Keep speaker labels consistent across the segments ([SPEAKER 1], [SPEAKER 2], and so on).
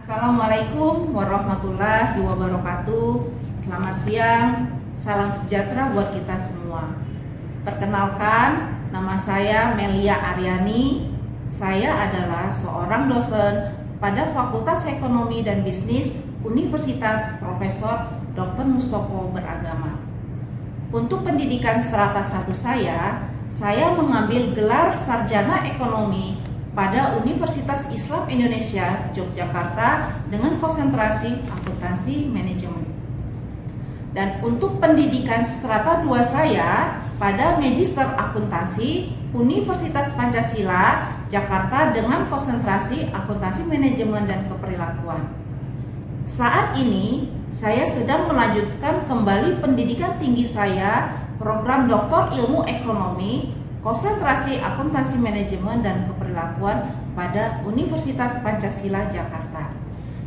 [SPEAKER 1] Assalamualaikum warahmatullahi wabarakatuh. Selamat siang, salam sejahtera buat kita semua. Perkenalkan, nama saya Melia Aryani. Saya adalah seorang dosen pada Fakultas Ekonomi dan Bisnis Universitas Profesor Dr. Mustopo Beragama. Untuk pendidikan strata 1 saya mengambil gelar Sarjana Ekonomi pada Universitas Islam Indonesia Yogyakarta dengan konsentrasi akuntansi manajemen. Dan untuk pendidikan strata 2 saya pada Magister Akuntansi Universitas Pancasila Jakarta dengan konsentrasi akuntansi manajemen dan keperilakuan. Saat ini saya sedang melanjutkan kembali pendidikan tinggi saya program Doktor Ilmu Ekonomi konsentrasi akuntansi manajemen dan keperilakuan pada Universitas Pancasila Jakarta.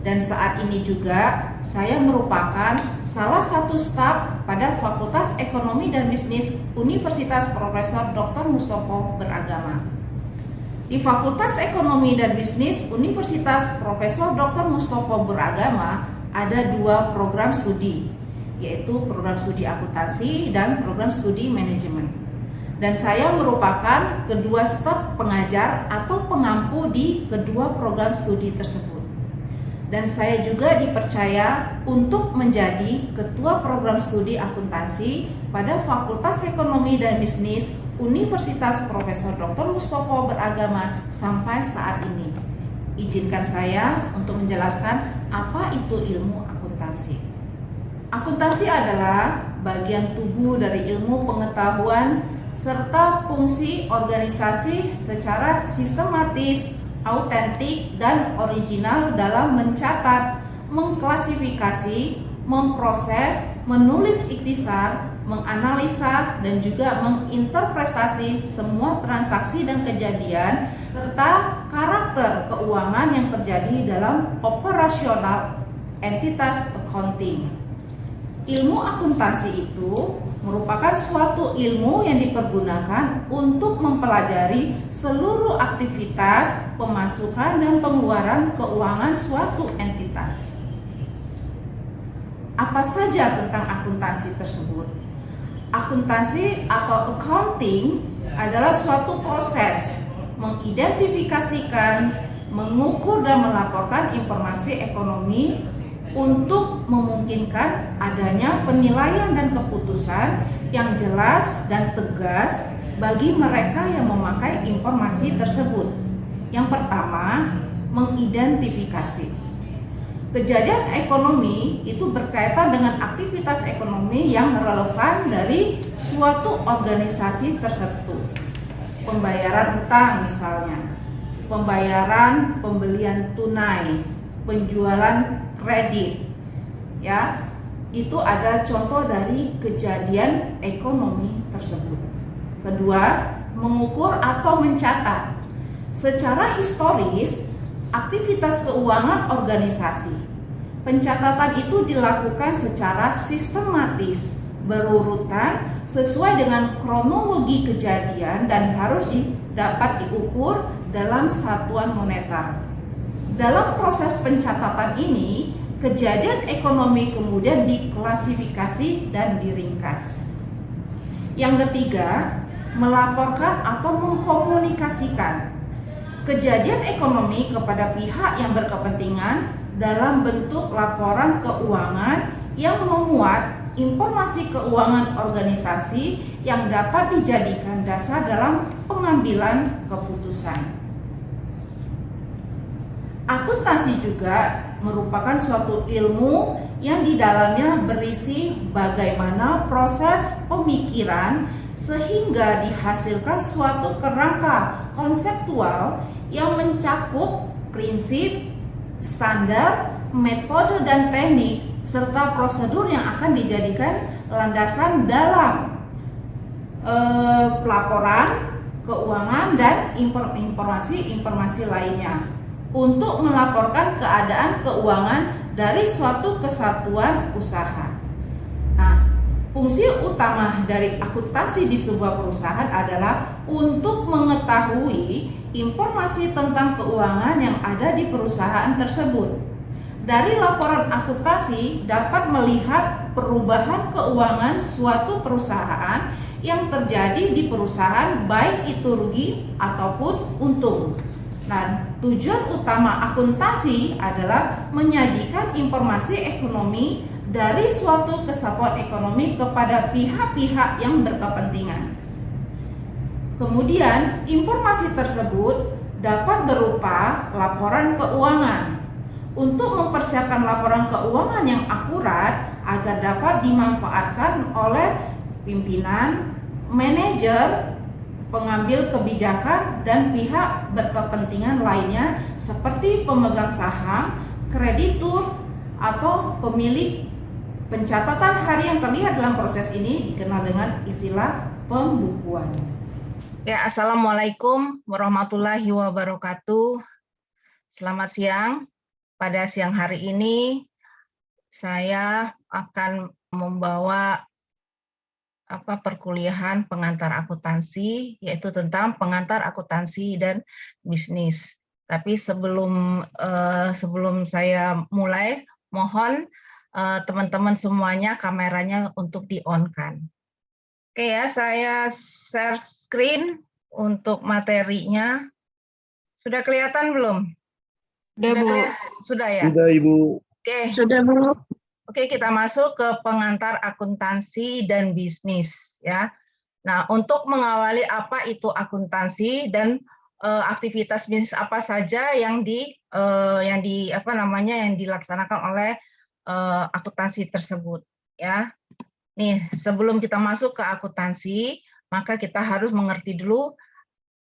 [SPEAKER 1] Dan saat ini juga saya merupakan salah satu staf pada Fakultas Ekonomi dan Bisnis Universitas Profesor Dr. Mustopo Beragama. Di Fakultas Ekonomi dan Bisnis Universitas Profesor Dr. Mustopo Beragama ada 2 program studi, yaitu program studi akuntansi dan program studi manajemen. Dan saya merupakan kedua staf pengajar atau pengampu di kedua program studi tersebut. Dan saya juga dipercaya untuk menjadi ketua program studi akuntansi pada Fakultas Ekonomi dan Bisnis Universitas Profesor Dr. Mustopo Beragama sampai saat ini. Izinkan saya untuk menjelaskan apa itu ilmu akuntansi. Akuntansi adalah bagian tubuh dari ilmu pengetahuan serta fungsi organisasi secara sistematis, autentik, dan original dalam mencatat, mengklasifikasi, memproses, menulis ikhtisar, menganalisa, dan juga menginterpretasi semua transaksi dan kejadian serta karakter keuangan yang terjadi dalam operasional entitas accounting. Ilmu akuntansi itu merupakan suatu ilmu yang dipergunakan untuk mempelajari seluruh aktivitas pemasukan dan pengeluaran keuangan suatu entitas. Apa saja tentang akuntansi tersebut? Akuntansi atau accounting adalah suatu proses mengidentifikasikan, mengukur dan melaporkan informasi ekonomi untuk memungkinkan adanya penilaian dan keputusan yang jelas dan tegas bagi mereka yang memakai informasi tersebut. Yang pertama, mengidentifikasi. Kejadian ekonomi itu berkaitan dengan aktivitas ekonomi yang relevan dari suatu organisasi tersebut. Pembayaran utang misalnya, pembayaran pembelian tunai, penjualan kredit, ya, itu adalah contoh dari kejadian ekonomi tersebut. Kedua, mengukur atau mencatat. Secara historis, aktivitas keuangan organisasi, pencatatan itu dilakukan secara sistematis, berurutan sesuai dengan kronologi kejadian dan harus dapat diukur dalam satuan moneter. Dalam proses pencatatan ini, kejadian ekonomi kemudian diklasifikasi dan diringkas. Yang ketiga, melaporkan atau mengkomunikasikan kejadian ekonomi kepada pihak yang berkepentingan dalam bentuk laporan keuangan yang memuat informasi keuangan organisasi yang dapat dijadikan dasar dalam pengambilan keputusan. Akuntansi juga merupakan suatu ilmu yang di dalamnya berisi bagaimana proses pemikiran sehingga dihasilkan suatu kerangka konseptual yang mencakup prinsip, standar, metode dan teknik serta prosedur yang akan dijadikan landasan dalam pelaporan keuangan dan informasi-informasi lainnya untuk melaporkan keadaan keuangan dari suatu kesatuan usaha. Nah, fungsi utama dari akuntansi di sebuah perusahaan adalah untuk mengetahui informasi tentang keuangan yang ada di perusahaan tersebut. Dari laporan akuntansi dapat melihat perubahan keuangan suatu perusahaan yang terjadi di perusahaan, baik itu rugi ataupun untung. Nah, tujuan utama akuntansi adalah menyajikan informasi ekonomi dari suatu kesatuan ekonomi kepada pihak-pihak yang berkepentingan. Kemudian, informasi tersebut dapat berupa laporan keuangan. Untuk mempersiapkan laporan keuangan yang akurat agar dapat dimanfaatkan oleh pimpinan, manajer, pengambil kebijakan, dan pihak berkepentingan lainnya seperti pemegang saham, kreditur, atau pemilik. Pencatatan hari yang terlihat dalam proses ini dikenal dengan istilah pembukuan. Ya, Assalamualaikum warahmatullahi wabarakatuh. Selamat siang. Pada siang hari ini saya akan membawa perkuliahan pengantar akuntansi, yaitu tentang pengantar akuntansi dan bisnis. Tapi sebelum saya mulai, mohon teman-teman semuanya kameranya untuk di-on-kan. Oke ya, saya share screen untuk materinya. Sudah kelihatan belum?
[SPEAKER 2] Sudah, Bu.
[SPEAKER 1] Sudah ya?
[SPEAKER 3] Sudah, Ibu.
[SPEAKER 1] Oke.
[SPEAKER 2] Sudah, Bu.
[SPEAKER 1] Oke, kita masuk ke pengantar akuntansi dan bisnis ya. Nah, untuk mengawali apa itu akuntansi dan aktivitas bisnis apa saja yang dilaksanakan oleh akuntansi tersebut ya. Nih, sebelum kita masuk ke akuntansi, maka kita harus mengerti dulu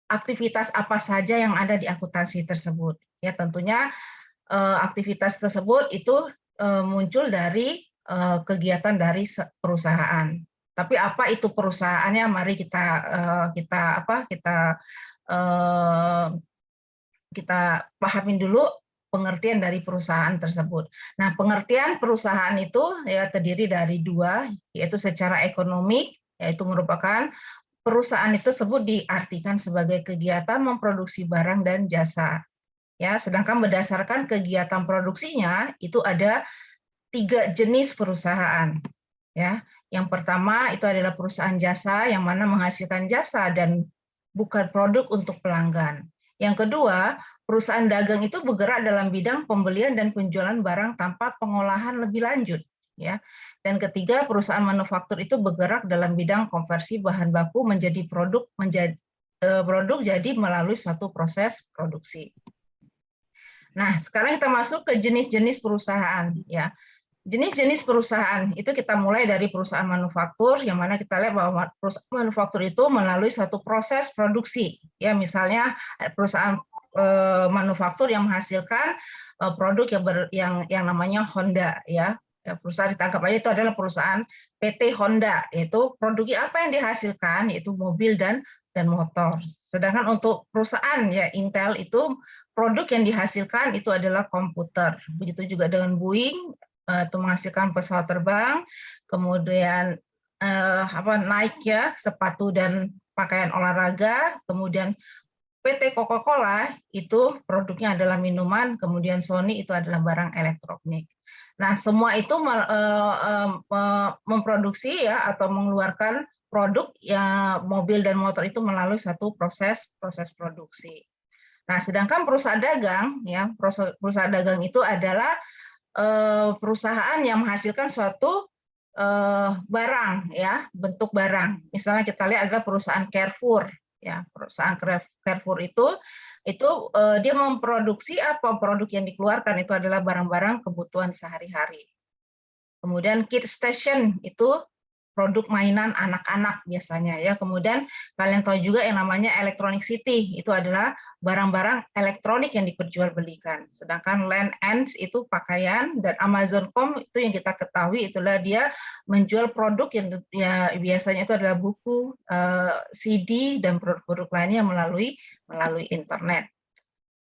[SPEAKER 1] aktivitas apa saja yang ada di akuntansi tersebut. Ya, tentunya aktivitas tersebut itu muncul dari kegiatan dari perusahaan. Tapi apa itu perusahaannya? Mari kita pahamin dulu pengertian dari perusahaan tersebut. Nah, pengertian perusahaan itu ya terdiri dari dua, yaitu secara ekonomik, yaitu merupakan perusahaan itu tersebut diartikan sebagai kegiatan memproduksi barang dan jasa. Ya, sedangkan berdasarkan kegiatan produksinya itu ada 3 jenis perusahaan. Ya, yang pertama itu adalah perusahaan jasa yang mana menghasilkan jasa dan bukan produk untuk pelanggan. Yang kedua, perusahaan dagang itu bergerak dalam bidang pembelian dan penjualan barang tanpa pengolahan lebih lanjut. Ya. Dan ketiga, perusahaan manufaktur itu bergerak dalam bidang konversi bahan baku menjadi produk jadi melalui suatu proses produksi. Nah, sekarang kita masuk ke jenis-jenis perusahaan ya. Jenis-jenis perusahaan itu kita mulai dari perusahaan manufaktur, yang mana kita lihat bahwa perusahaan manufaktur itu melalui satu proses produksi. Ya, misalnya perusahaan manufaktur yang menghasilkan produk yang namanya Honda ya. Perusahaan ditangkap aja itu adalah perusahaan PT Honda, yaitu produknya apa yang dihasilkan yaitu mobil dan motor. Sedangkan untuk perusahaan ya Intel itu produk yang dihasilkan itu adalah komputer. Begitu juga dengan Boeing itu menghasilkan pesawat terbang, kemudian Nike ya sepatu dan pakaian olahraga, kemudian PT Coca-Cola itu produknya adalah minuman, kemudian Sony itu adalah barang elektronik. Nah, semua itu memproduksi ya atau mengeluarkan produk ya mobil dan motor itu melalui satu proses produksi. Nah, sedangkan perusahaan dagang ya, perusahaan dagang itu adalah perusahaan yang menghasilkan suatu barang ya, bentuk barang. Misalnya kita lihat adalah perusahaan Carrefour ya, perusahaan Carrefour itu dia memproduksi apa produk yang dikeluarkan itu adalah barang-barang kebutuhan sehari-hari. Kemudian Kid Station itu produk mainan anak-anak biasanya ya. Kemudian kalian tahu juga yang namanya Electronic City, itu adalah barang-barang elektronik yang diperjualbelikan. Sedangkan Land Ends itu pakaian, dan Amazon.com itu yang kita ketahui itulah dia menjual produk yang ya, biasanya itu adalah buku, CD dan produk-produk lainnya melalui internet.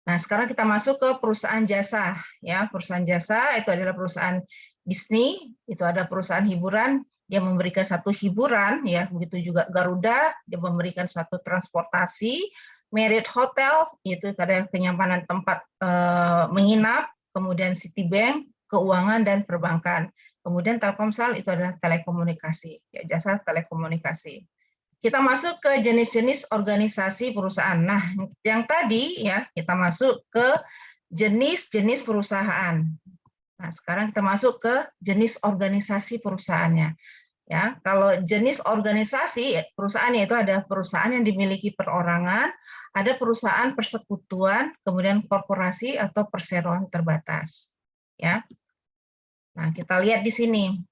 [SPEAKER 1] Nah, sekarang kita masuk ke perusahaan jasa ya. Perusahaan jasa itu adalah perusahaan Disney, itu ada perusahaan hiburan, dia memberikan satu hiburan ya, begitu juga Garuda dia memberikan suatu transportasi, Marriott Hotel itu ada penyimpanan tempat menginap, kemudian Citibank, keuangan dan perbankan. Kemudian Telkomsel itu adalah telekomunikasi, ya, jasa telekomunikasi. Kita masuk ke jenis-jenis organisasi perusahaan. Nah, yang tadi ya kita masuk ke jenis-jenis perusahaan. Nah, sekarang kita masuk ke jenis organisasi perusahaannya. Ya, kalau jenis organisasi perusahaan itu ada perusahaan yang dimiliki perorangan, ada perusahaan persekutuan, kemudian korporasi atau perseroan terbatas. Ya. Nah, kita lihat di sini.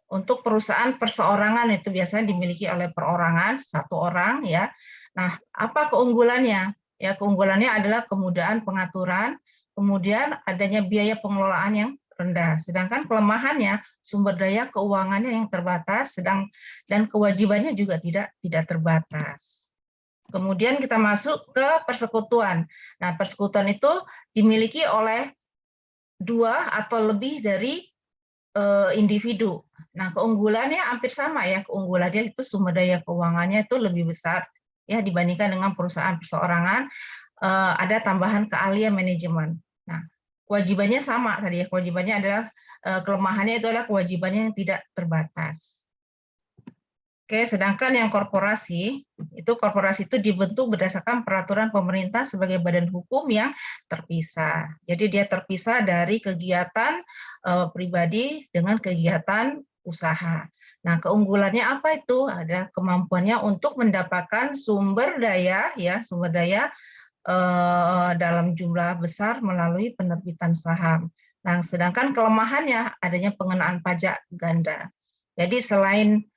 [SPEAKER 1] Untuk perusahaan perseorangan itu biasanya dimiliki oleh perorangan, satu orang ya. Nah, apa keunggulannya? Ya, keunggulannya adalah kemudahan pengaturan, kemudian adanya biaya pengelolaan yang rendah. Sedangkan kelemahannya sumber daya keuangannya yang terbatas, dan kewajibannya juga tidak terbatas. Kemudian kita masuk ke persekutuan. Nah, persekutuan itu dimiliki oleh dua atau lebih dari individu. Nah, keunggulannya hampir sama ya, keunggulannya itu sumber daya keuangannya itu lebih besar ya dibandingkan dengan perusahaan perseorangan, ada tambahan keahlian manajemen. Nah, kewajibannya sama tadi ya, kewajibannya adalah kelemahannya itu adalah kewajibannya yang tidak terbatas. Oke, sedangkan yang korporasi itu dibentuk berdasarkan peraturan pemerintah sebagai badan hukum yang terpisah. Jadi dia terpisah dari kegiatan pribadi dengan kegiatan usaha. Nah, keunggulannya apa itu? Ada kemampuannya untuk mendapatkan sumber daya dalam jumlah besar melalui penerbitan saham. Nah, sedangkan kelemahannya adanya pengenaan pajak ganda. Jadi selain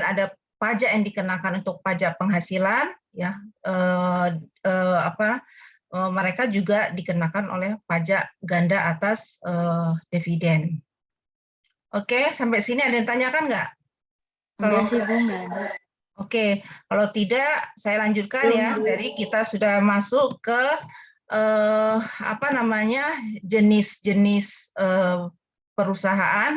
[SPEAKER 1] ada pajak yang dikenakan untuk pajak penghasilan, ya mereka juga dikenakan oleh pajak ganda atas dividen. Oke, sampai sini ada yang tanyakan nggak?
[SPEAKER 2] Enggak sih Bu, nggak ada.
[SPEAKER 1] Oke, kalau tidak saya lanjutkan ya. Jadi kita sudah masuk ke jenis-jenis perusahaan,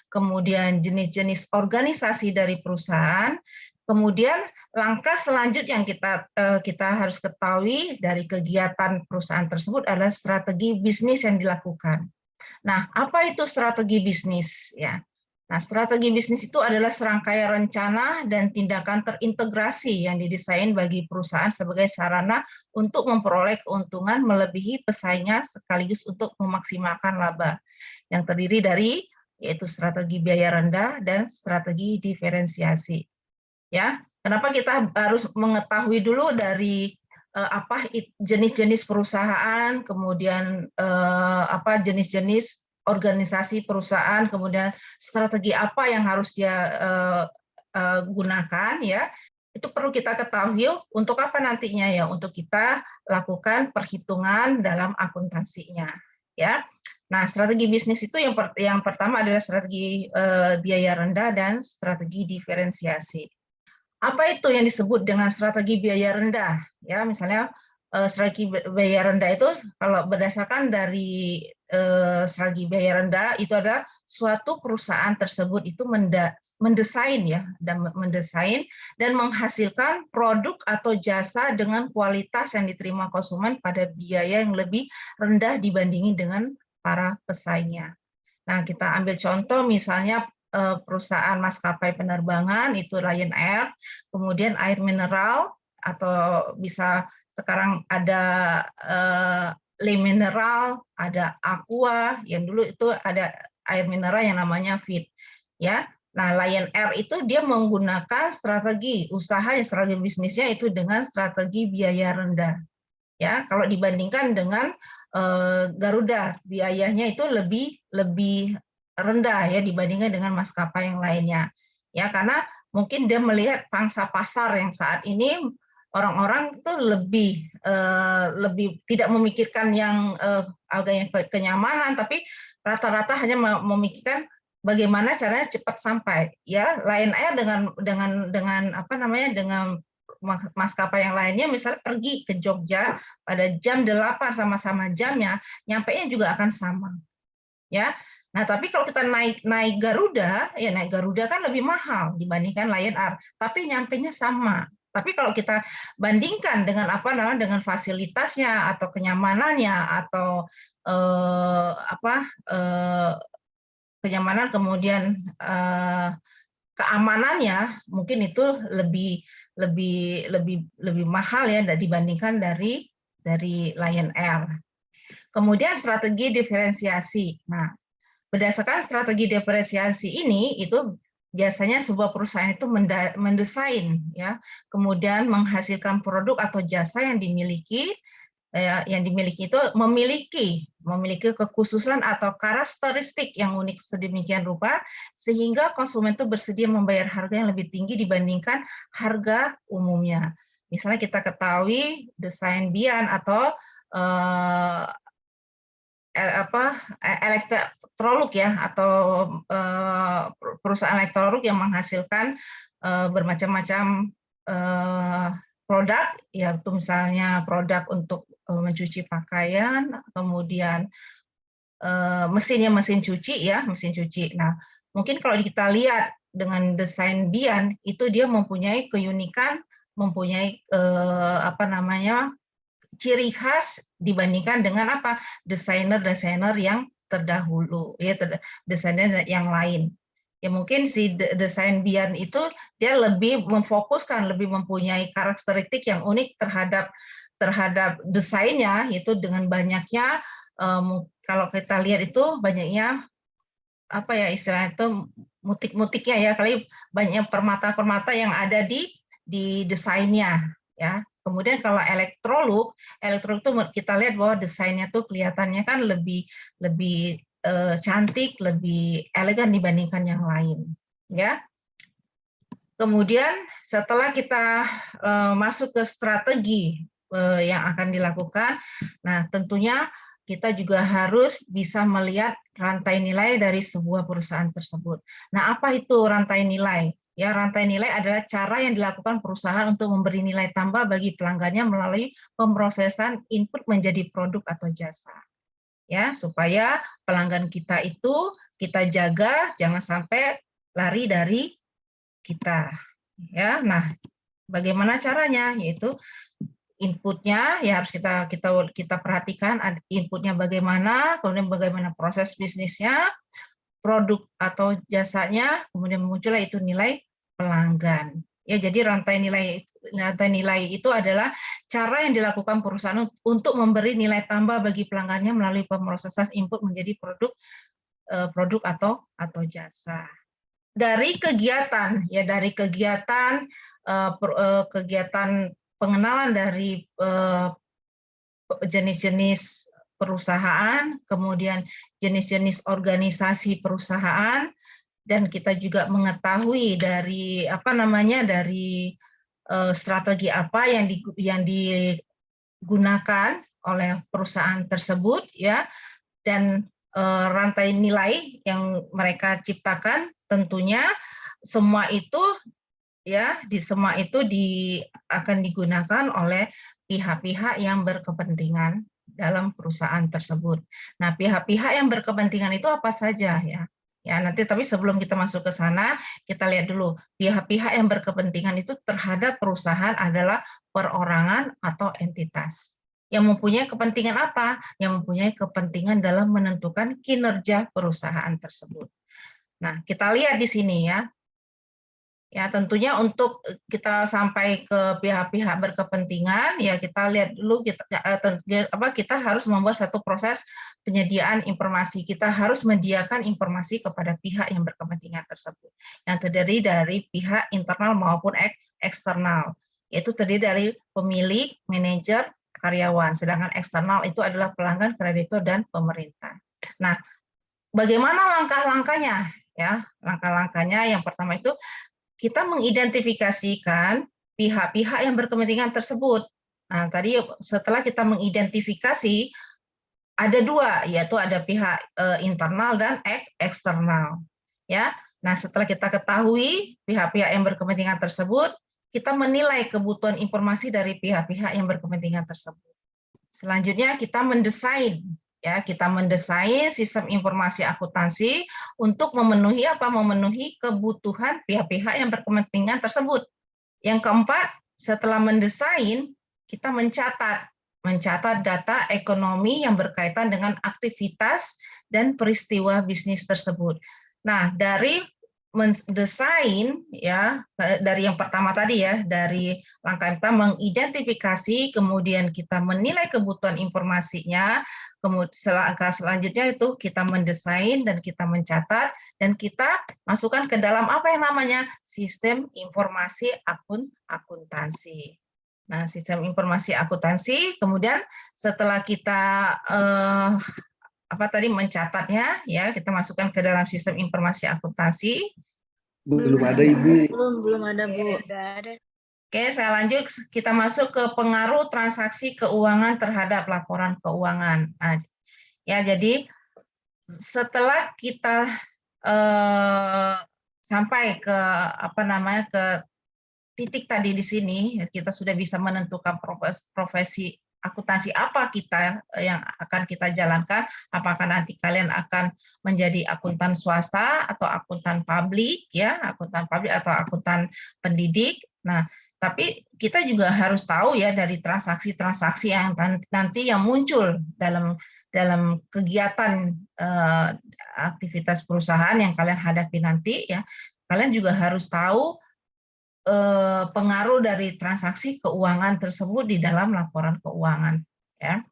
[SPEAKER 1] kemudian jenis-jenis organisasi dari perusahaan, kemudian langkah selanjutnya yang kita harus ketahui dari kegiatan perusahaan tersebut adalah strategi bisnis yang dilakukan. Nah, apa itu strategi bisnis ya? Nah, strategi bisnis itu adalah serangkaian rencana dan tindakan terintegrasi yang didesain bagi perusahaan sebagai sarana untuk memperoleh keuntungan melebihi pesaingnya sekaligus untuk memaksimalkan laba yang terdiri dari yaitu strategi biaya rendah dan strategi diferensiasi. Ya, kenapa kita harus mengetahui dulu dari apa jenis-jenis perusahaan, kemudian jenis-jenis organisasi perusahaan, kemudian strategi apa yang harus dia gunakan ya. Itu perlu kita ketahui untuk apa nantinya ya, untuk kita lakukan perhitungan dalam akuntansinya ya. Nah, strategi bisnis itu yang pertama adalah strategi biaya rendah dan strategi diferensiasi. Apa itu yang disebut dengan strategi biaya rendah? Ya, misalnya strategi biaya rendah itu kalau berdasarkan dari strategi biaya rendah itu adalah suatu perusahaan tersebut itu mendesain dan menghasilkan produk atau jasa dengan kualitas yang diterima konsumen pada biaya yang lebih rendah dibandingin dengan para pesaingnya. Nah, kita ambil contoh misalnya perusahaan maskapai penerbangan itu Lion Air, kemudian air mineral atau bisa sekarang ada Le Mineral, ada Aqua, yang dulu itu ada air mineral yang namanya Fit. Ya, nah Lion Air itu dia menggunakan strategi strategi bisnisnya itu dengan strategi biaya rendah. Ya, kalau dibandingkan dengan Garuda, biayanya itu lebih rendah ya dibandingkan dengan maskapai yang lainnya. Ya, karena mungkin dia melihat pangsa pasar yang saat ini orang-orang itu lebih tidak memikirkan yang kenyamanan, tapi rata-rata hanya memikirkan bagaimana caranya cepat sampai. Ya, Lion Air dengan maskapai yang lainnya misalnya pergi ke Jogja pada jam 8 sama-sama jamnya, nyampainya juga akan sama. Ya. Nah, tapi kalau kita naik Garuda, ya naik Garuda kan lebih mahal dibandingkan Lion Air, tapi nyampainya sama. Tapi kalau kita bandingkan dengan apa namanya, dengan fasilitasnya atau kenyamanannya atau kenyamanan, kemudian keamanannya, mungkin itu lebih lebih lebih lebih mahal ya dibandingkan dari Lion Air. Kemudian strategi diferensiasi. Nah, berdasarkan strategi diferensiasi ini, itu biasanya sebuah perusahaan itu mendesain, ya, kemudian menghasilkan produk atau jasa yang dimiliki itu memiliki kekhususan atau karakteristik yang unik sedemikian rupa sehingga konsumen itu bersedia membayar harga yang lebih tinggi dibandingkan harga umumnya. Misalnya kita ketahui desain Bian atau Electrolux ya, atau perusahaan Electrolux yang menghasilkan bermacam-macam produk, yaitu misalnya produk untuk mencuci pakaian, kemudian mesin cuci ya, mesin cuci. Nah, mungkin kalau kita lihat dengan desain Bian, itu dia mempunyai keunikan, mempunyai ciri khas dibandingkan dengan desainer-desainer yang terdahulu, ya, desainer yang lain. Ya mungkin si desain Bian itu dia lebih memfokuskan, lebih mempunyai karakteristik yang unik terhadap desainnya, yaitu dengan banyaknya kalau kita lihat itu banyaknya istilahnya itu mutik-mutiknya ya, kali banyak permata-permata yang ada di desainnya ya. Kemudian kalau Electrolux itu kita lihat bahwa desainnya tuh kelihatannya kan lebih cantik, lebih elegan dibandingkan yang lain, ya. Kemudian setelah kita masuk ke strategi yang akan dilakukan, nah tentunya kita juga harus bisa melihat rantai nilai dari sebuah perusahaan tersebut. Nah, apa itu rantai nilai? Ya, rantai nilai adalah cara yang dilakukan perusahaan untuk memberi nilai tambah bagi pelanggannya melalui pemrosesan input menjadi produk atau jasa. Ya, supaya pelanggan kita itu kita jaga jangan sampai lari dari kita. Ya, nah, bagaimana caranya? Yaitu inputnya ya harus kita perhatikan inputnya bagaimana, kemudian bagaimana proses bisnisnya, produk atau jasanya, kemudian muncullah itu nilai pelanggan. Ya, jadi rantai nilai itu adalah cara yang dilakukan perusahaan untuk memberi nilai tambah bagi pelanggannya melalui pemrosesan input menjadi produk atau jasa. Dari kegiatan pengenalan dari jenis-jenis perusahaan, kemudian jenis-jenis organisasi perusahaan, dan kita juga mengetahui dari strategi apa yang digunakan oleh perusahaan tersebut, ya, dan rantai nilai yang mereka ciptakan. Tentunya semua itu akan digunakan oleh pihak-pihak yang berkepentingan dalam perusahaan tersebut. Nah, pihak-pihak yang berkepentingan itu apa saja ya? Ya, nanti tapi sebelum kita masuk ke sana, kita lihat dulu pihak-pihak yang berkepentingan itu terhadap perusahaan adalah perorangan atau entitas. Yang mempunyai kepentingan apa? Yang mempunyai kepentingan dalam menentukan kinerja perusahaan tersebut. Nah, kita lihat di sini ya. Ya, tentunya untuk kita sampai ke pihak-pihak berkepentingan, ya kita lihat dulu kita harus membuat satu proses penyediaan informasi. Kita harus menyediakan informasi kepada pihak yang berkepentingan tersebut, yang terdiri dari pihak internal maupun eksternal, yaitu terdiri dari pemilik, manajer, karyawan. Sedangkan eksternal itu adalah pelanggan, kreditur, dan pemerintah. Nah, bagaimana langkah-langkahnya? Ya, langkah-langkahnya yang pertama itu kita mengidentifikasikan pihak-pihak yang berkepentingan tersebut. Nah, tadi setelah kita mengidentifikasi, ada dua, yaitu ada pihak internal dan eksternal. Ya, nah setelah kita ketahui pihak-pihak yang berkepentingan tersebut, kita menilai kebutuhan informasi dari pihak-pihak yang berkepentingan tersebut. Selanjutnya kita mendesain. Ya, kita mendesain sistem informasi akuntansi untuk memenuhi kebutuhan pihak-pihak yang berkepentingan tersebut. Yang keempat, setelah mendesain, kita mencatat data ekonomi yang berkaitan dengan aktivitas dan peristiwa bisnis tersebut. Nah, dari mendesain ya, dari yang pertama tadi ya, dari langkah yang pertama mengidentifikasi, kemudian kita menilai kebutuhan informasinya, kemudian langkah selanjutnya itu kita mendesain dan kita mencatat dan kita masukkan ke dalam apa yang namanya sistem informasi akuntansi. Nah, sistem informasi akuntansi, kemudian setelah kita mencatatnya, ya kita masukkan ke dalam sistem informasi akuntansi.
[SPEAKER 3] Belum ada Ibu.
[SPEAKER 2] Belum ada Bu.
[SPEAKER 1] Oke, saya lanjut. Kita masuk ke pengaruh transaksi keuangan terhadap laporan keuangan. Nah, ya jadi setelah kita sampai ke ke titik tadi di sini, kita sudah bisa menentukan profesi akuntansi apa kita yang akan kita jalankan, apakah nanti kalian akan menjadi akuntan swasta atau akuntan publik ya, akuntan publik atau akuntan pendidik. Nah, tapi kita juga harus tahu ya dari transaksi-transaksi yang nanti yang muncul dalam kegiatan aktivitas perusahaan yang kalian hadapi nanti ya, kalian juga harus tahu pengaruh dari transaksi keuangan tersebut di dalam laporan keuangan ya.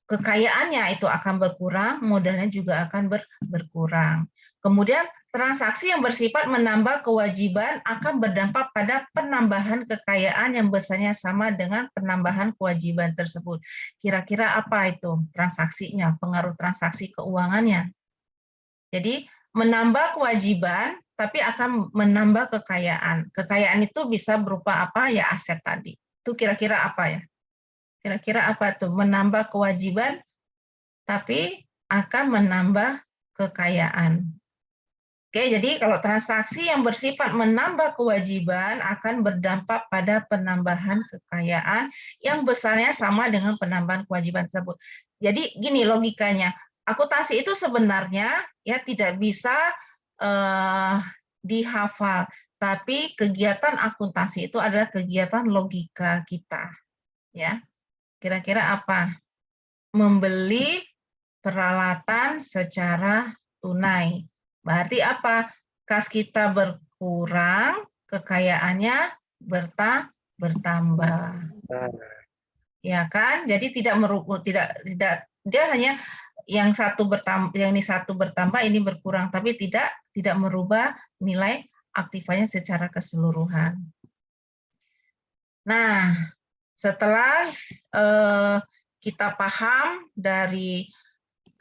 [SPEAKER 1] Kekayaannya itu akan berkurang, modalnya juga akan berkurang. Kemudian transaksi yang bersifat menambah kewajiban akan berdampak pada penambahan kekayaan yang besarnya sama dengan penambahan kewajiban tersebut. Kira-kira apa itu transaksinya, pengaruh transaksi keuangannya? Jadi menambah kewajiban tapi akan menambah kekayaan. Kekayaan itu bisa berupa apa? Ya aset tadi. Itu kira-kira apa ya? Kira-kira apa tuh? Menambah kewajiban tapi akan menambah kekayaan. Oke, jadi kalau transaksi yang bersifat menambah kewajiban akan berdampak pada penambahan kekayaan yang besarnya sama dengan penambahan kewajiban tersebut. Jadi gini logikanya, akuntansi itu sebenarnya ya tidak bisa dihafal, tapi kegiatan akuntansi itu adalah kegiatan logika kita. Ya, kira-kira apa? Membeli peralatan secara tunai. Berarti apa? Kas kita berkurang, kekayaannya bertambah. Ya kan? Jadi tidak dia hanya yang satu bertambah, yang ini satu bertambah, ini berkurang, tapi tidak merubah nilai aktivanya secara keseluruhan. Nah, setelah kita paham dari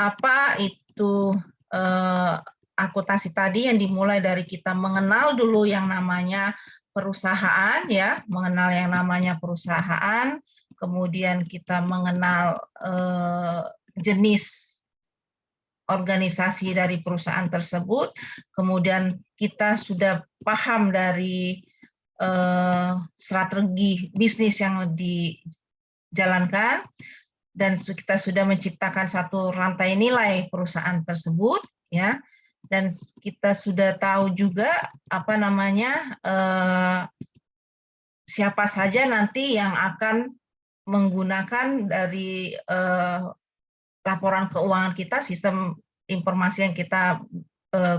[SPEAKER 1] apa itu akuntansi tadi yang dimulai dari kita mengenal dulu yang namanya perusahaan ya, mengenal yang namanya perusahaan, kemudian kita mengenal jenis organisasi dari perusahaan tersebut, kemudian kita sudah paham dari strategi bisnis yang dijalankan, dan kita sudah menciptakan satu rantai nilai perusahaan tersebut, ya, dan kita sudah tahu juga apa namanya siapa saja nanti yang akan menggunakan dari laporan keuangan kita, sistem informasi yang kita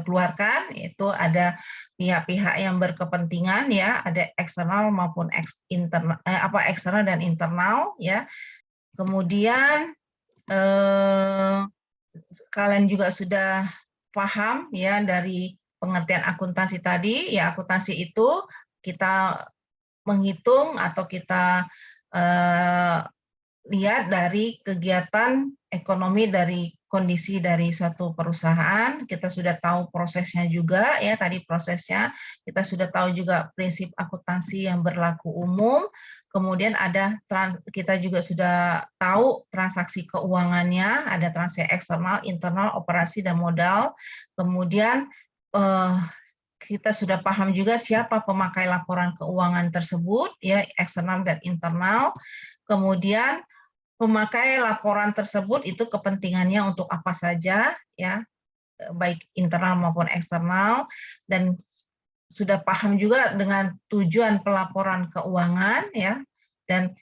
[SPEAKER 1] keluarkan, itu ada pihak-pihak yang berkepentingan ya, ada eksternal maupun internal, eksternal dan internal ya. Kemudian kalian juga sudah paham ya dari pengertian akuntansi tadi ya, akuntansi itu kita menghitung atau kita lihat dari kegiatan ekonomi dari kondisi dari suatu perusahaan. Kita sudah tahu prosesnya juga ya, tadi prosesnya kita sudah tahu juga prinsip akuntansi yang berlaku umum. Kemudian kita juga sudah tahu transaksi keuangannya, ada transaksi eksternal, internal, operasi dan modal. Kemudian kita sudah paham juga siapa pemakai laporan keuangan tersebut ya, eksternal dan internal. Kemudian pemakai laporan tersebut itu kepentingannya untuk apa saja ya, baik internal maupun eksternal, dan sudah paham juga dengan tujuan pelaporan keuangan ya, dan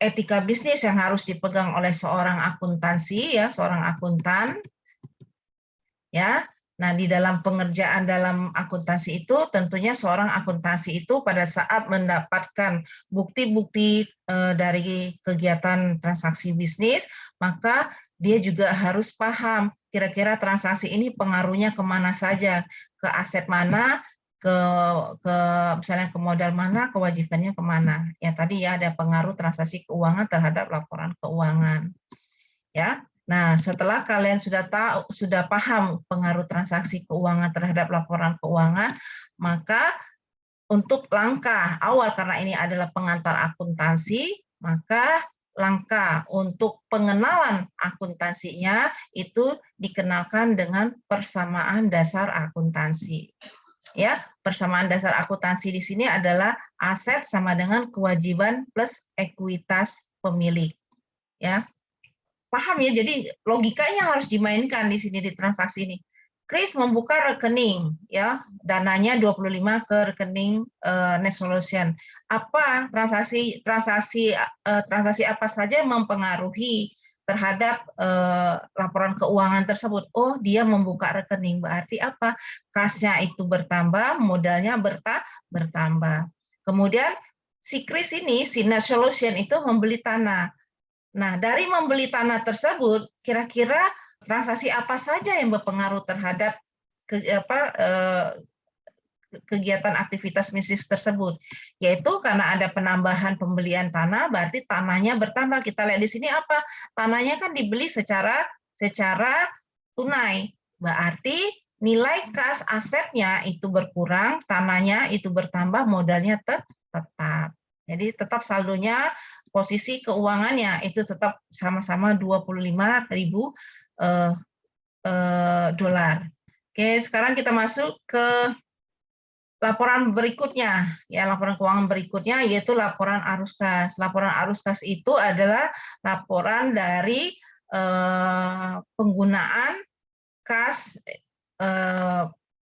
[SPEAKER 1] etika bisnis yang harus dipegang oleh seorang akuntansi ya, seorang akuntan ya. Nah, di dalam pengerjaan dalam akuntansi itu tentunya seorang akuntansi itu pada saat mendapatkan bukti-bukti dari kegiatan transaksi bisnis, maka dia juga harus paham kira-kira transaksi ini pengaruhnya kemana saja, ke aset mana, ke misalnya ke modal mana, kewajibannya kemana. Ya tadi ya ada pengaruh transaksi keuangan terhadap laporan keuangan. Ya. Nah, setelah kalian sudah tahu, sudah paham pengaruh transaksi keuangan terhadap laporan keuangan, maka untuk langkah awal karena ini adalah pengantar akuntansi, maka langkah untuk pengenalan akuntansinya itu dikenalkan dengan persamaan dasar akuntansi. Ya, persamaan dasar akuntansi di sini adalah aset sama dengan kewajiban plus ekuitas pemilik. Ya. Paham ya, jadi logikanya harus dimainkan di sini di transaksi ini. Chris membuka rekening ya, dananya 25 ke rekening Net Solution. Apa transaksi apa saja yang mempengaruhi terhadap laporan keuangan tersebut? Oh, dia membuka rekening, berarti apa? Kasnya itu bertambah, modalnya bertambah. Kemudian si Chris ini, si Net Solution itu membeli tanah. Nah, dari membeli tanah tersebut, kira-kira transaksi apa saja yang berpengaruh terhadap kegiatan aktivitas bisnis tersebut? Yaitu karena ada penambahan pembelian tanah, berarti tanahnya bertambah. Kita lihat di sini apa? Tanahnya kan dibeli secara tunai. Berarti nilai kas asetnya itu berkurang, tanahnya itu bertambah, modalnya tetap. Jadi tetap saldonya, posisi keuangannya itu tetap sama-sama 25.000 dolar. Oke, sekarang kita masuk ke laporan berikutnya. Ya, laporan keuangan berikutnya yaitu laporan arus kas. Laporan arus kas itu adalah laporan dari penggunaan kas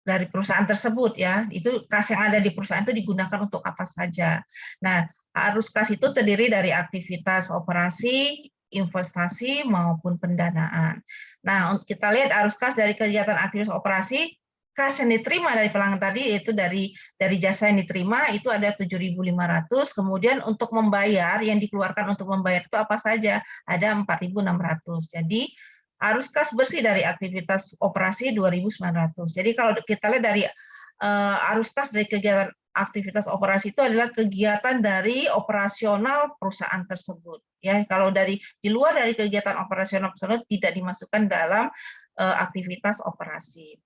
[SPEAKER 1] dari perusahaan tersebut ya. Itu kas yang ada di perusahaan itu digunakan untuk apa saja. Nah, arus kas itu terdiri dari aktivitas operasi, investasi maupun pendanaan. Nah, untuk kita lihat arus kas dari kegiatan aktivitas operasi, kas yang diterima dari pelanggan tadi yaitu dari jasa yang diterima itu ada 7.500. Kemudian untuk membayar, yang dikeluarkan untuk membayar itu apa saja? Ada 4.600. Jadi arus kas bersih dari aktivitas operasi 2.900. Jadi kalau kita lihat dari arus kas dari kegiatan aktivitas operasi itu adalah kegiatan dari operasional perusahaan tersebut. Ya, kalau di luar dari kegiatan operasional tersebut tidak dimasukkan dalam aktivitas operasi.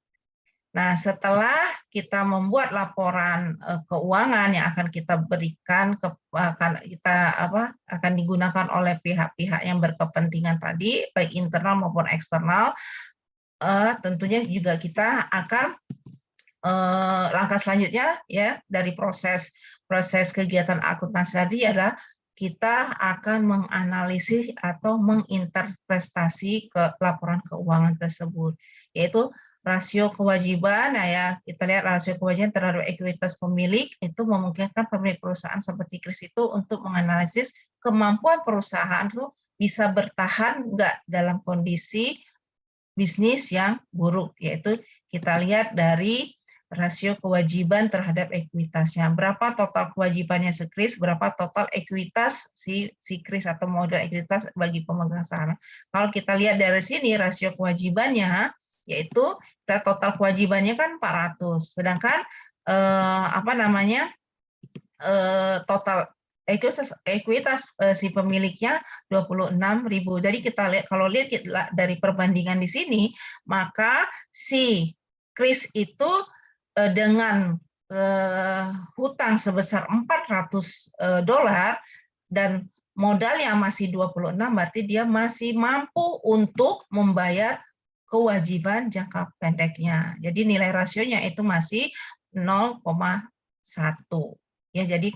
[SPEAKER 1] Nah, setelah kita membuat laporan keuangan yang akan kita berikan akan digunakan oleh pihak-pihak yang berkepentingan tadi, baik internal maupun eksternal, tentunya juga kita akan langkah selanjutnya ya dari proses kegiatan akuntansi tadi adalah kita akan menganalisis atau menginterpretasi ke laporan keuangan tersebut, yaitu rasio kewajiban. Nah ya, kita lihat rasio kewajiban terhadap ekuitas pemilik itu memungkinkan pemilik perusahaan seperti Chris itu untuk menganalisis kemampuan perusahaan itu bisa bertahan nggak dalam kondisi bisnis yang buruk, yaitu kita lihat dari rasio kewajiban terhadap ekuitasnya. Berapa total kewajibannya si Chris, berapa total ekuitas si Chris atau modal ekuitas bagi pemegang saham. Kalau kita lihat dari sini rasio kewajibannya, yaitu total kewajibannya kan 400, sedangkan total ekuitas si pemiliknya 26.000. Jadi kita lihat, kalau lihat dari perbandingan di sini, maka si Chris itu dengan hutang sebesar $400 dan modalnya masih 26, berarti dia masih mampu untuk membayar kewajiban jangka pendeknya. Jadi nilai rasionya itu masih 0,1. Ya, jadi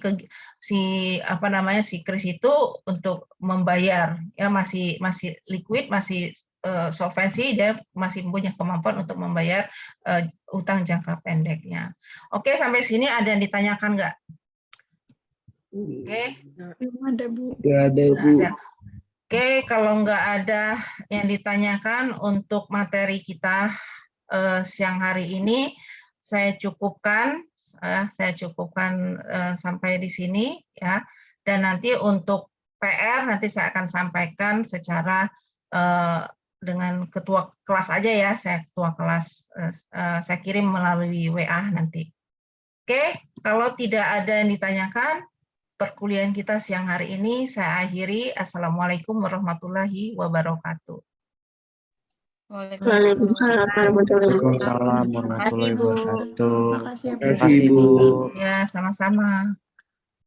[SPEAKER 1] si Chris itu untuk membayar ya masih liquid, masih solvensi, dia masih punya kemampuan untuk membayar utang jangka pendeknya. Oke, sampai sini ada yang ditanyakan nggak? Oke.
[SPEAKER 2] Belum ada, Bu.
[SPEAKER 3] Nggak ada,
[SPEAKER 1] Nggak
[SPEAKER 3] Bu.
[SPEAKER 1] ada. Oke, kalau nggak ada yang ditanyakan untuk materi kita siang hari ini, saya cukupkan sampai di sini ya. Dan nanti untuk PR nanti saya akan sampaikan secara dengan ketua kelas aja ya, saya ketua kelas saya kirim melalui WA nanti. Oke, kalau tidak ada yang ditanyakan, perkuliahan kita siang hari ini saya akhiri. Assalamualaikum warahmatullahi wabarakatuh.
[SPEAKER 2] Waalaikumsalam warahmatullahi wabarakatuh.
[SPEAKER 4] Waalaikumsalam
[SPEAKER 2] Terima kasih,
[SPEAKER 4] warahmatullahi
[SPEAKER 2] Bu.
[SPEAKER 4] wabarakatuh.
[SPEAKER 2] Terima kasih, Bu.
[SPEAKER 3] Terima kasih, Bu.
[SPEAKER 1] Ya, sama-sama.